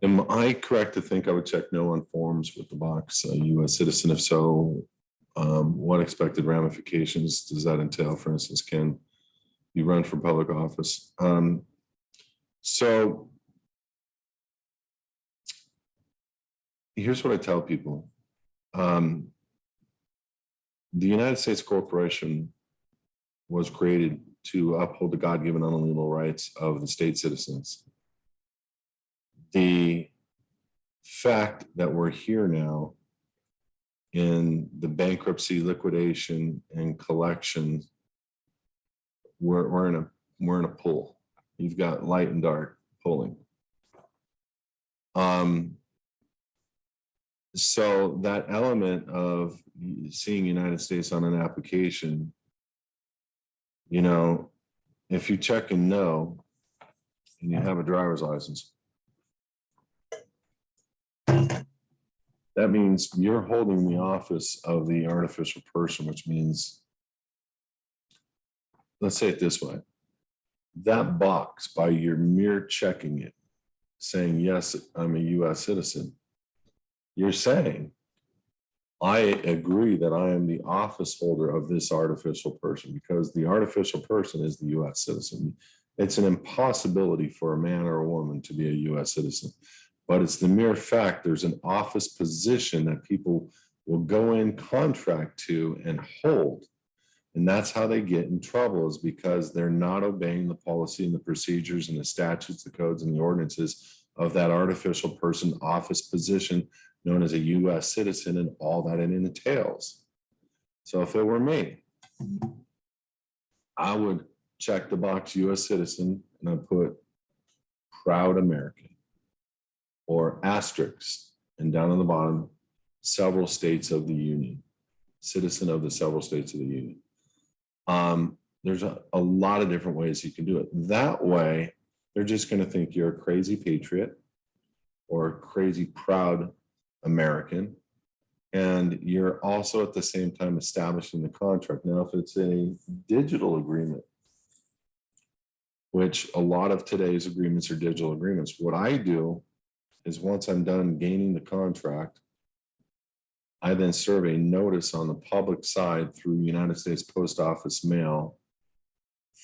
Am I correct to think I would check no on forms with the box, a U.S. citizen? If so, what expected ramifications does that entail? For instance, can you run for public office? So here's what I tell people. The United States Corporation was created to uphold the God-given unalienable rights of the state citizens. The fact that we're here now in the bankruptcy, liquidation, and collection, we're in a pool. You've got light and dark pulling. So that element of seeing United States on an application, you know, if you check and no, and you have a driver's license, that means you're holding the office of the artificial person, which means, let's say it this way, that box, by your mere checking it, saying, yes, I'm a US citizen, you're saying, I agree that I am the office holder of this artificial person, because the artificial person is the US citizen. It's an impossibility for a man or a woman to be a US citizen, but it's the mere fact there's an office position that people will go in contract to and hold. And that's how they get in trouble, is because they're not obeying the policy and the procedures and the statutes, the codes, and the ordinances of that artificial person office position known as a US citizen and all that it entails. So if it were me, I would check the box US citizen and I'd put proud American or asterisks, and down on the bottom, several states of the union, citizen of the several states of the union. There's a lot of different ways you can do it. That way, they're just going to think you're a crazy patriot or a crazy proud American. And you're also at the same time establishing the contract. Now, if it's a digital agreement, which a lot of today's agreements are digital agreements, what I do is once I'm done gaining the contract, I then serve a notice on the public side through United States Post Office mail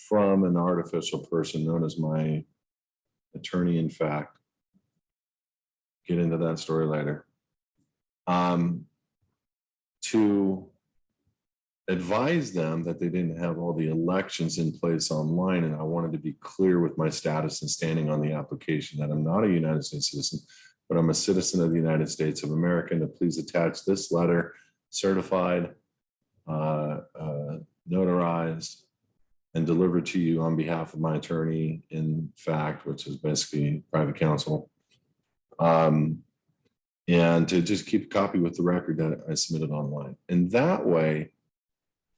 from an artificial person known as my attorney in fact. Get into that story later. To advise them that they didn't have all the elections in place online, and I wanted to be clear with my status and standing on the application that I'm not a United States citizen, but I'm a citizen of the United States of America, and to please attach this letter, certified, notarized, and delivered to you on behalf of my attorney in fact, which is basically private counsel. And to just keep a copy with the record that I submitted online. And that way,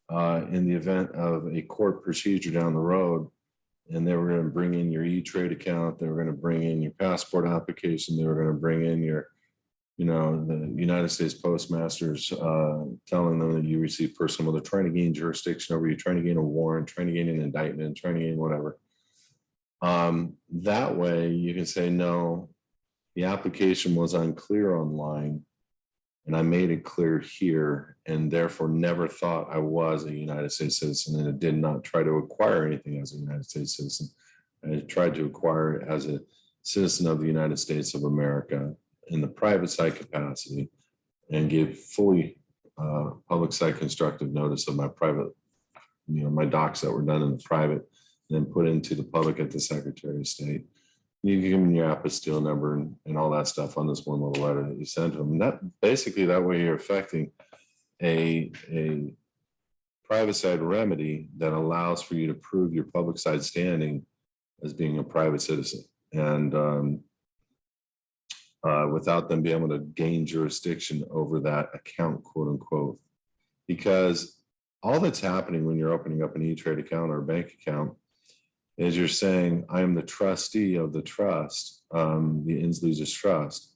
in the event of a court procedure down the road, and they were going to bring in your E-Trade account, they were going to bring in your passport application, they were going to bring in your, you know, the United States postmasters telling them that you received personal, they're trying to gain jurisdiction over you, trying to gain a warrant, trying to gain an indictment, trying to gain whatever. That way you can say, no, the application was unclear online, and I made it clear here, and therefore never thought I was a United States citizen, and it did not try to acquire anything as a United States citizen. I tried to acquire it as a citizen of the United States of America in the private side capacity, and gave fully public side constructive notice of my private, you know, my docs that were done in the private, and then put into the public at the Secretary of State. You give them your apostille number and all that stuff on this one little letter that you sent to them. And that basically, that way you're affecting a private side remedy that allows for you to prove your public side standing as being a private citizen, and without them being able to gain jurisdiction over that account, quote unquote. Because all that's happening when you're opening up an E-Trade account or a bank account is you're saying, I am the trustee of the trust, the Inslee's trust.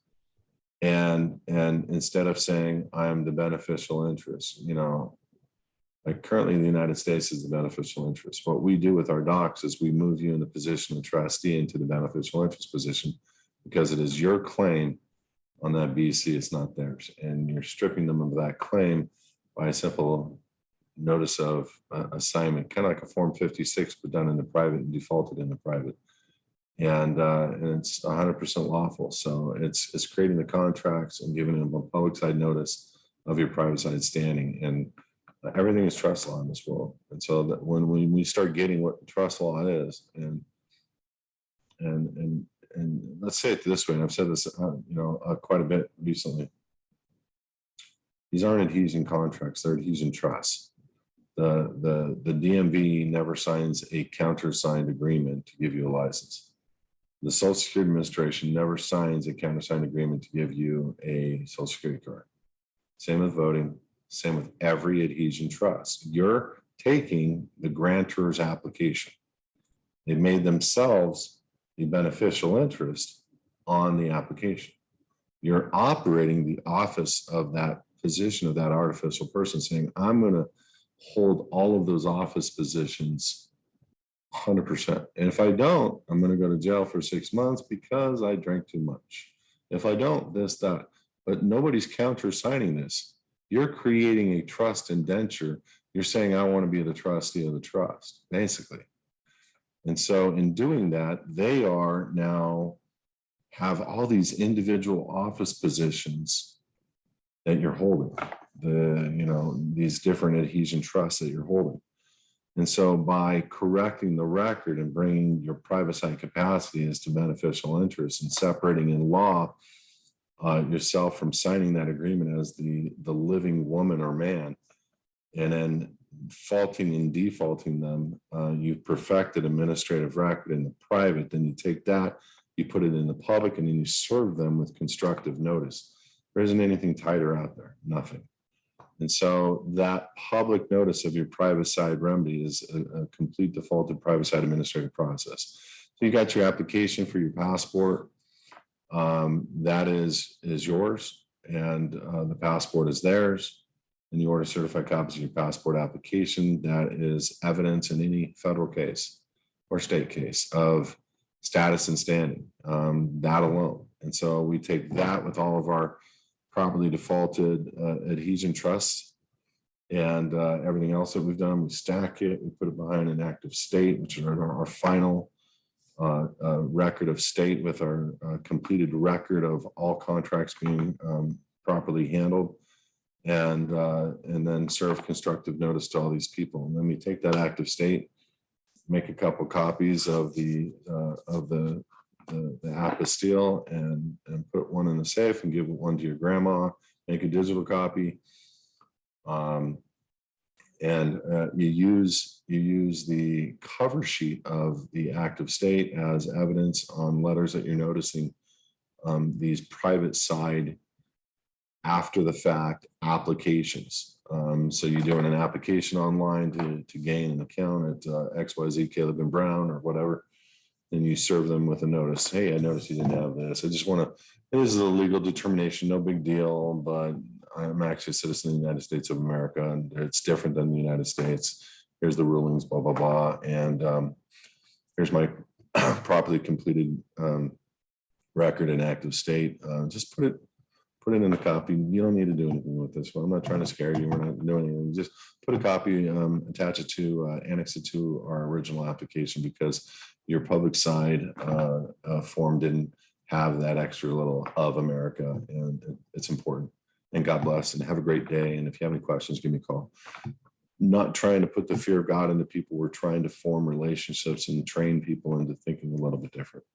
And instead of saying, I am the beneficial interest, you know, like currently the United States is the beneficial interest. What we do with our docs is we move you in the position of trustee into the beneficial interest position. because it is your claim on that BC, it's not theirs. And you're stripping them of that claim by a simple notice of assignment, kind of like a Form 56, but done in the private and defaulted in the private. And it's 100% lawful. So it's creating the contracts and giving them a public side notice of your private side standing. And everything is trust law in this world. And so that when we start getting what trust law is, and let's say it this way, and I've said this quite a bit recently, these aren't adhesion contracts, they're adhesion trusts. The DMV never signs a countersigned agreement to give you a license. The Social Security Administration never signs a countersigned agreement to give you a Social Security card. Same with voting, same with every adhesion trust. You're taking the grantor's application. They've made themselves the beneficial interest on the application. You're operating the office of that position of that artificial person, saying, I'm going to hold all of those office positions 100%. And if I don't, I'm going to go to jail for 6 months because I drank too much. If I don't, this, that. But nobody's counter-signing this. You're creating a trust indenture. You're saying, I want to be the trustee of the trust, basically. And so in doing that, they are now have all these individual office positions that you're holding, these different adhesion trusts that you're holding. And so by correcting the record and bringing your private side capacity as to beneficial interest and separating in law yourself from signing that agreement as the living woman or man, and then faulting and defaulting them, you've perfected administrative record in the private, then you take that, you put it in the public, and then you serve them with constructive notice. There isn't anything tighter out there, nothing. And so that public notice of your private side remedy is a complete defaulted private side administrative process. So you got your application for your passport. That is yours, and the passport is theirs. And you order certified copies of your passport application. That is evidence in any federal case or state case of status and standing, that alone. And so we take that with all of our properly defaulted adhesion trusts and everything else that we've done. We stack it, we put it behind an active state, which is our final record of state with our completed record of all contracts being properly handled, and then serve constructive notice to all these people. And then we take that active state, make a couple copies of the apostille and put one in the safe and give one to your grandma, make a digital copy. You use the cover sheet of the active state as evidence on letters that you're noticing, these private side after the fact applications. So you're doing an application online to gain an account at XYZ Caleb and Brown or whatever. Then you serve them with a notice. Hey, I noticed you didn't have this. I just want to, this is a legal determination, no big deal, but I'm actually a citizen of the United States of America, and it's different than the United States. Here's the rulings, blah, blah, blah. And here's my properly completed record in active state. Just put it in a copy. You don't need to do anything with this one. I'm not trying to scare you. We're not doing anything. Just put a copy, attach it to, annex it to our original application, because your public side form didn't have that extra little of America, and it's important. And God bless, and have a great day. And if you have any questions, give me a call. Not trying to put the fear of God into people. We're trying to form relationships and train people into thinking a little bit different.